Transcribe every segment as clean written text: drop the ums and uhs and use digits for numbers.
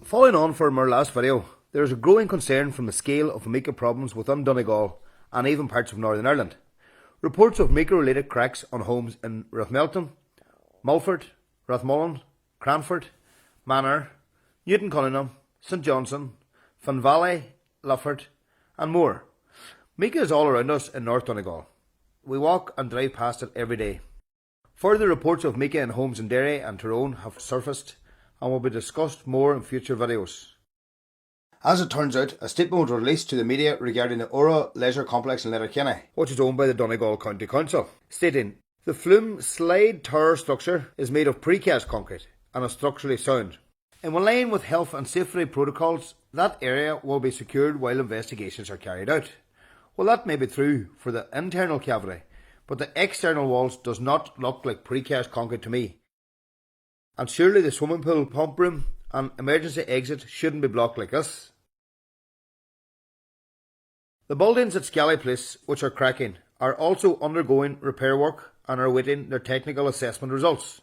Following on from our last video, there is a growing concern from the scale of Mica problems within Donegal and even parts of Northern Ireland. Reports of Mica-related cracks on homes in Rathmelton, Mulford, Rathmullen, Cranford, Manor, Newton Cunningham, St Johnson, Finn Valley, Lufford and more. Mica is all around us in North Donegal. We walk and drive past it every day. Further reports of Mica in homes in Derry and Tyrone have surfaced and will be discussed more in future videos. As it turns out, a statement was released to the media regarding the Ora Leisure Complex in Letterkenny, which is owned by the Donegal County Council, stating, "The Flume slide tower structure is made of precast concrete and is structurally sound. In line with health and safety protocols, that area will be secured while investigations are carried out." Well, that may be true for the internal cavity, but the external walls does not look like precast concrete to me. And surely the swimming pool, pump room and emergency exit shouldn't be blocked like this. The buildings at Scally Place, which are cracking, are also undergoing repair work and are awaiting their technical assessment results.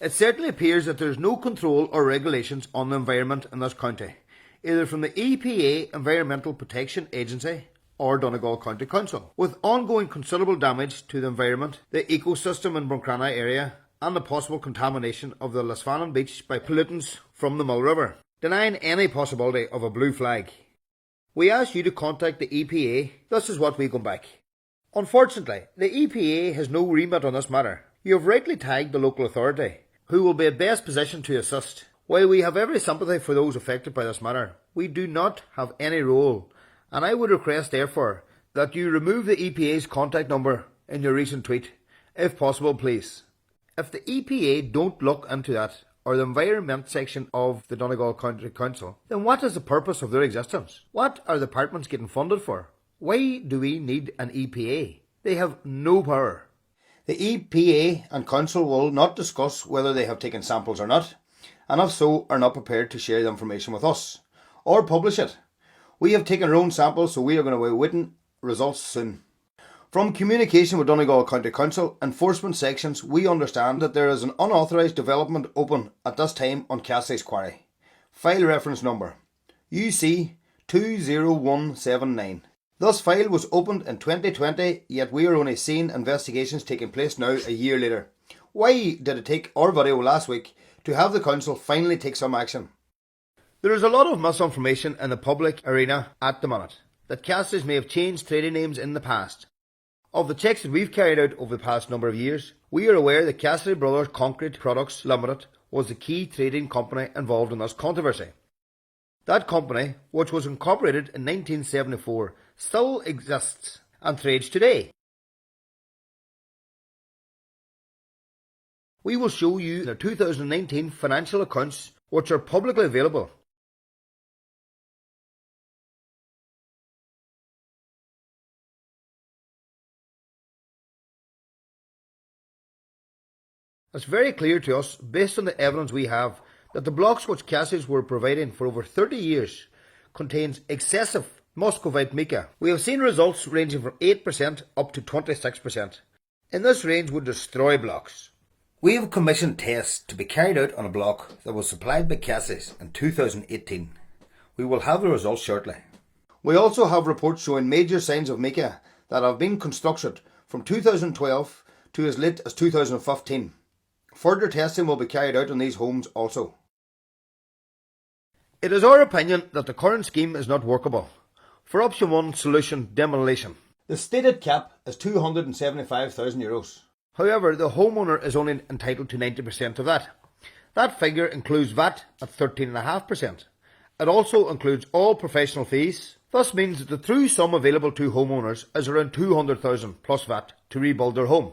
It certainly appears that there is no control or regulations on the environment in this county, either from the EPA Environmental Protection Agency or Donegal County Council, with ongoing considerable damage to the environment, the ecosystem in Buncrana area and the possible contamination of the Lisfannon beach by pollutants from the Mill River, denying any possibility of a blue flag. We ask you to contact the EPA. This is what we go back. Unfortunately, the EPA has no remit on this matter. You have rightly tagged the local authority, who will be at best positioned to assist. While we have every sympathy for those affected by this matter, we do not have any role, and I would request therefore that you remove the EPA's contact number in your recent tweet, if possible please. If the EPA don't look into that, or the environment section of the Donegal County Council, then what is the purpose of their existence? What are the departments getting funded for? Why do we need an EPA? They have no power. The EPA and Council will not discuss whether they have taken samples or not, and if so, are not prepared to share the information with us, or publish it. We have taken our own samples, so we are going to be awaiting results soon. From communication with Donegal County Council enforcement sections, we understand that there is an unauthorised development open at this time on Cassie's Quarry. File reference number UC 20179. This file was opened in 2020, yet we are only seeing investigations taking place now a year later. Why did it take our video last week to have the council finally take some action? There is a lot of misinformation in the public arena at the minute that Cassie's may have changed trading names in the past. Of the checks that we've carried out over the past number of years, we are aware that Cassidy Brothers Concrete Products Limited was the key trading company involved in this controversy. That company, which was incorporated in 1974, still exists and trades today. We will show you their 2019 financial accounts, which are publicly available. It's very clear to us, based on the evidence we have, that the blocks which Cassie's were providing for over 30 years contains excessive muscovite mica. We have seen results ranging from 8% up to 26%. In this range would destroy blocks. We have commissioned tests to be carried out on a block that was supplied by Cassie's in 2018. We will have the results shortly. We also have reports showing major signs of mica that have been constructed from 2012 to as late as 2015. Further testing will be carried out on these homes also. It is our opinion that the current scheme is not workable. For option 1, solution demolition. The stated cap is €275,000. However, the homeowner is only entitled to 90% of that. That figure includes VAT at 13.5%. It also includes all professional fees. This means that the true sum available to homeowners is around €200,000 plus VAT to rebuild their home.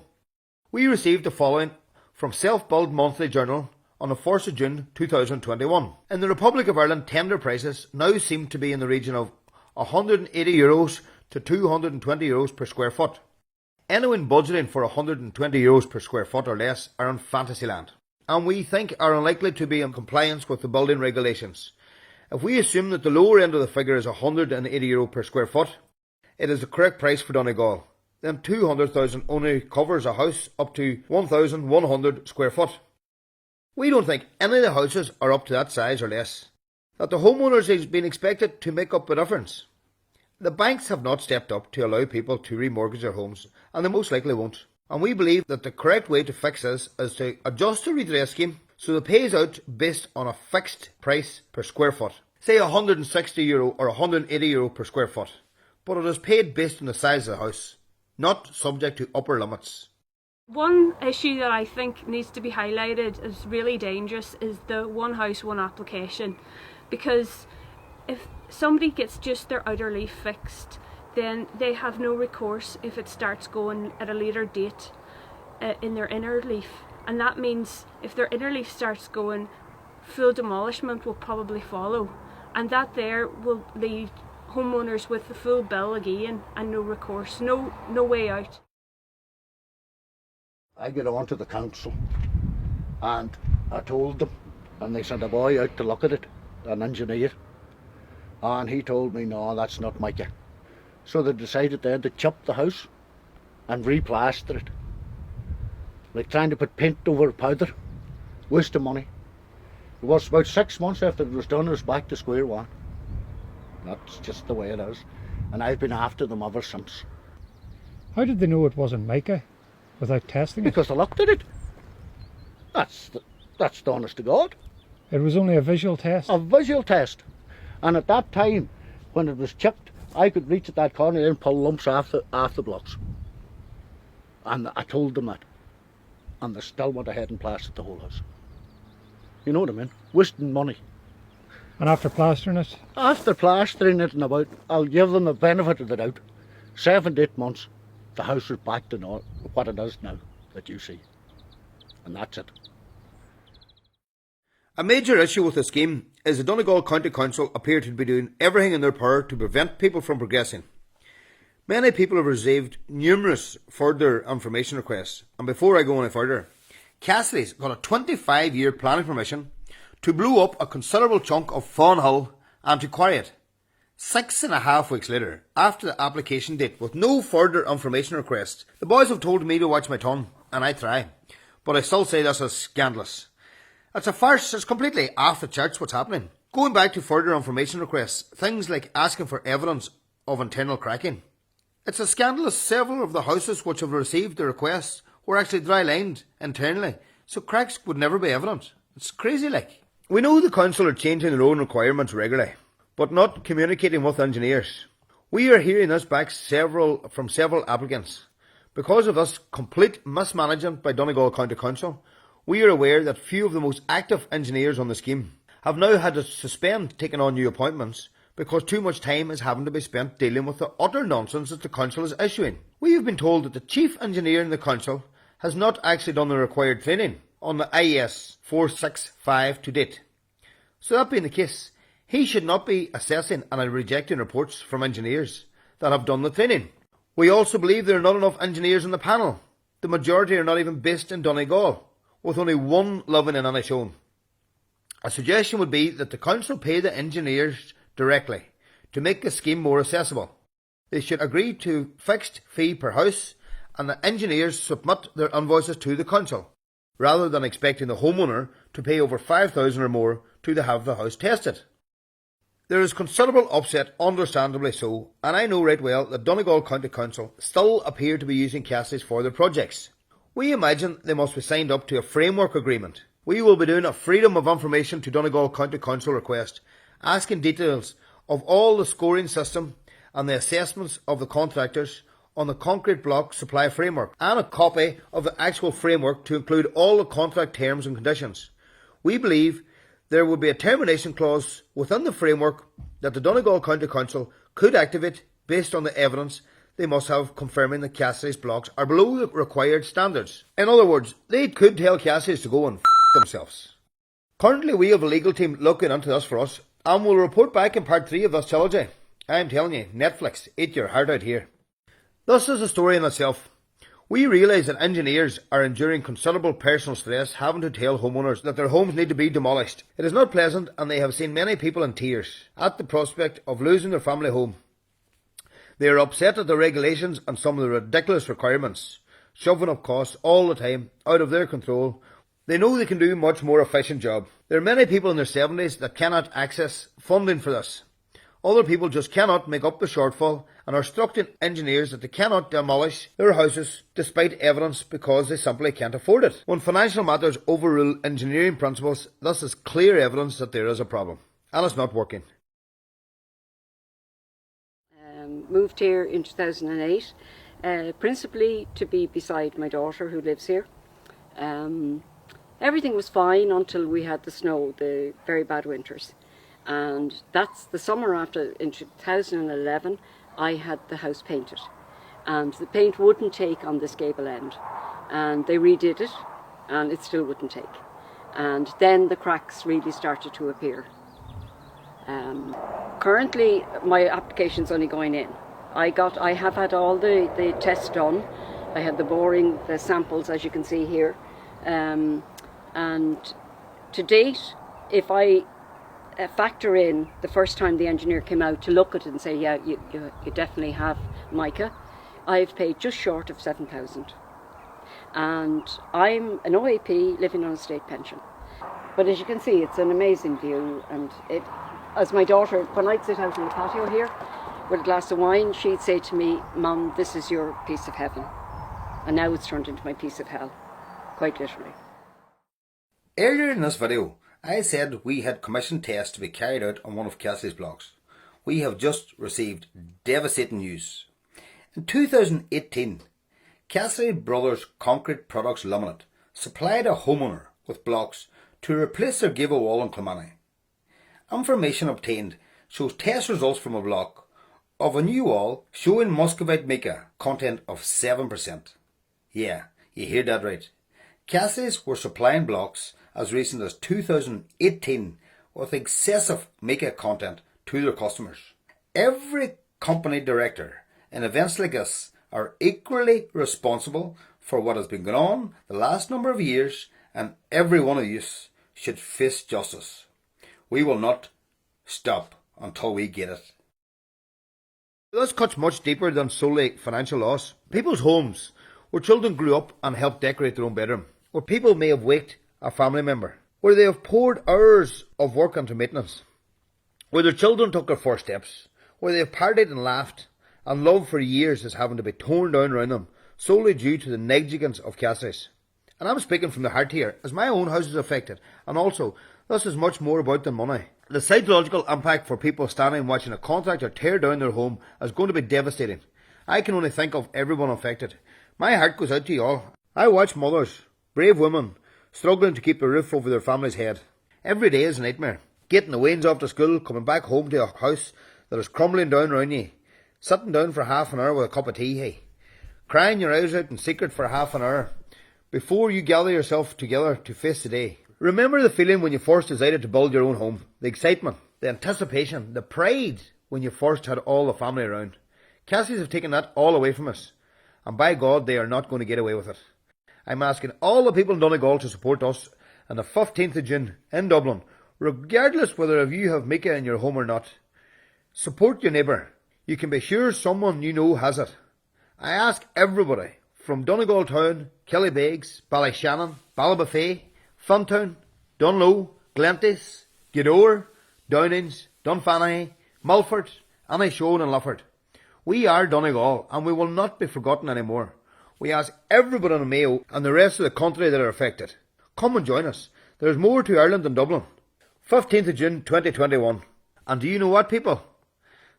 We received the following from Self-Build Monthly Journal on the 1st of June 2021. In the Republic of Ireland, tender prices now seem to be in the region of €180 to €220 per square foot. Anyone budgeting for €120 per square foot or less are in fantasy land, and we think are unlikely to be in compliance with the building regulations. If we assume that the lower end of the figure is €180 per square foot, it is the correct price for Donegal. Then 200,000 only covers a house up to 1,100 square foot. We don't think any of the houses are up to that size or less, that the homeowners is being expected to make up the difference. The banks have not stepped up to allow people to remortgage their homes, and they most likely won't. And we believe that the correct way to fix this is to adjust the redress scheme so it pays out based on a fixed price per square foot. Say €160 or €180 per square foot, but it is paid based on the size of the house, not subject to upper limits. One issue that I think needs to be highlighted as really dangerous is the one house, one application, because if somebody gets just their outer leaf fixed, then they have no recourse if it starts going at a later date in their inner leaf, and that means if their inner leaf starts going, full demolishment will probably follow, and that there will leave homeowners with the full bill again and no recourse, no way out. I got on to the council and I told them, and they sent a boy out to look at it, an engineer, and he told me, no, that's not Mica. So they decided then to chop the house and replaster it, like trying to put paint over powder, waste of money. It was about 6 months after it was done, it was back to square one. That's just the way it is, and I've been after them ever since. How did they know it wasn't Mica without testing it? Because I looked at it. That's the honest to God. It was only a visual test? A visual test. And at that time, when it was chipped, I could reach at that corner and pull lumps off the blocks. And I told them that. And they still went ahead and plastered the whole house. You know what I mean? Wasting money. And after plastering it? After plastering it and about, I'll give them the benefit of the doubt, 7 to 8 months, the house was back to what it is now that you see. And that's it. A major issue with the scheme is the Donegal County Council appear to be doing everything in their power to prevent people from progressing. Many people have received numerous further information requests, and before I go any further, Cassidy's got a 25-year planning permission to blow up a considerable chunk of Fawn Hill and to quarry it. 6.5 weeks later, after the application date, with no further information requests, the boys have told me to watch my tongue, and I try, but I still say this is scandalous. It's a farce. It's completely off the charts what's happening. Going back to further information requests, things like asking for evidence of internal cracking. It's a scandalous several of the houses which have received the requests were actually dry-lined internally, so cracks would never be evident. It's crazy like. We know the council are changing their own requirements regularly, but not communicating with engineers. We are hearing this back from several applicants. Because of this complete mismanagement by Donegal County Council, we are aware that few of the most active engineers on the scheme have now had to suspend taking on new appointments because too much time is having to be spent dealing with the utter nonsense that the council is issuing. We have been told that the chief engineer in the council has not actually done the required training on the IS 465 to date. So that being the case, he should not be assessing and rejecting reports from engineers that have done the training. We also believe there are not enough engineers on the panel. The majority are not even based in Donegal, with only one living in Inishowen. A suggestion would be that the council pay the engineers directly to make the scheme more accessible. They should agree to fixed fee per house, and the engineers submit their invoices to the council, rather than expecting the homeowner to pay over $5,000 or more to have the house tested. There is considerable upset, understandably so, and I know right well that Donegal County Council still appear to be using Cassidy's for their projects. We imagine they must be signed up to a framework agreement. We will be doing a Freedom of Information to Donegal County Council request, asking details of all the scoring system and the assessments of the contractors on the concrete block supply framework, and a copy of the actual framework to include all the contract terms and conditions. We believe there would be a termination clause within the framework that the Donegal County Council could activate based on the evidence they must have confirming that Cassidy's blocks are below the required standards. In other words, they could tell Cassidy's to go and themselves. Currently we have a legal team looking into this for us, and will report back in part 3 of this trilogy. I am telling you, Netflix, eat your heart out here. This is a story in itself. We realise that engineers are enduring considerable personal stress having to tell homeowners that their homes need to be demolished. It is not pleasant, and they have seen many people in tears at the prospect of losing their family home. They are upset at the regulations and some of the ridiculous requirements, shoving up costs all the time out of their control They know they can do a much more efficient job. There are many people in their 70s that cannot access funding for this. Other people just cannot make up the shortfall and are instructing engineers that they cannot demolish their houses despite evidence because they simply can't afford it. When financial matters overrule engineering principles, this is clear evidence that there is a problem and it's not working. Moved here in 2008, principally to be beside my daughter who lives here. Everything was fine until we had the snow, the very bad winters. And that's the summer after, in 2011, I had the house painted. And the paint wouldn't take on this gable end. And they redid it, and it still wouldn't take. And then the cracks really started to appear. Currently, my application's only going in. I have had all the tests done. I had the boring, the samples, as you can see here. And to date, if I factor in the first time the engineer came out to look at it and say, yeah, you definitely have mica, I've paid just short of 7,000. And I'm an OAP living on a state pension. But as you can see, it's an amazing view, and as my daughter, when I'd sit out in the patio here with a glass of wine, she'd say to me, Mum, this is your piece of heaven. And now it's turned into my piece of hell, quite literally. Earlier in this video, I said we had commissioned tests to be carried out on one of Cassie's blocks. We have just received devastating news. In 2018, Cassie Brothers Concrete Products Limited supplied a homeowner with blocks to replace their gable wall in Kilmanny. Information obtained shows test results from a block of a new wall showing Muscovite mica content of 7%. Yeah, you heard that right. Cassie's were supplying blocks as recent as 2018 with excessive mica content to their customers. Every company director in events like this are equally responsible for what has been going on the last number of years, and every one of you should face justice. We will not stop until we get it. This cuts much deeper than solely financial loss. People's homes, where children grew up and helped decorate their own bedroom, where people may have waked a family member, where they have poured hours of work into maintenance, where their children took their first steps, where they have partied and laughed and loved for years is having to be torn down around them solely due to the negligence of Cassie's. And I'm speaking from the heart here, as my own house is affected, and also this is much more about than money. The psychological impact for people standing watching a contractor tear down their home is going to be devastating. I can only think of everyone affected. My heart goes out to you all. I watch mothers, brave women, struggling to keep the roof over their family's head. Every day is a nightmare. Getting the wains off to school, coming back home to a house that is crumbling down around you, sitting down for half an hour with a cup of tea, hey, crying your eyes out in secret for half an hour before you gather yourself together to face the day. Remember the feeling when you first decided to build your own home, the excitement, the anticipation, the pride when you first had all the family around. Cassie's have taken that all away from us, and by God they are not going to get away with it. I'm asking all the people in Donegal to support us on the 15th of June in Dublin, regardless whether you have mica in your home or not. Support your neighbour. You can be sure someone you know has it. I ask everybody from Donegal Town, Killybegs, Ballyshannon, Ballybofey, Funtown, Dunlow, Glenties, Gweedore, Downings, Dunfanaghy, Mulford, Annishone and Lufford. We are Donegal and we will not be forgotten anymore. We ask everybody in Mayo and the rest of the country that are affected. Come and join us. There is more to Ireland than Dublin. 15th of June 2021. And do you know what, people?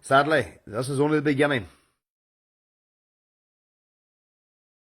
Sadly, this is only the beginning.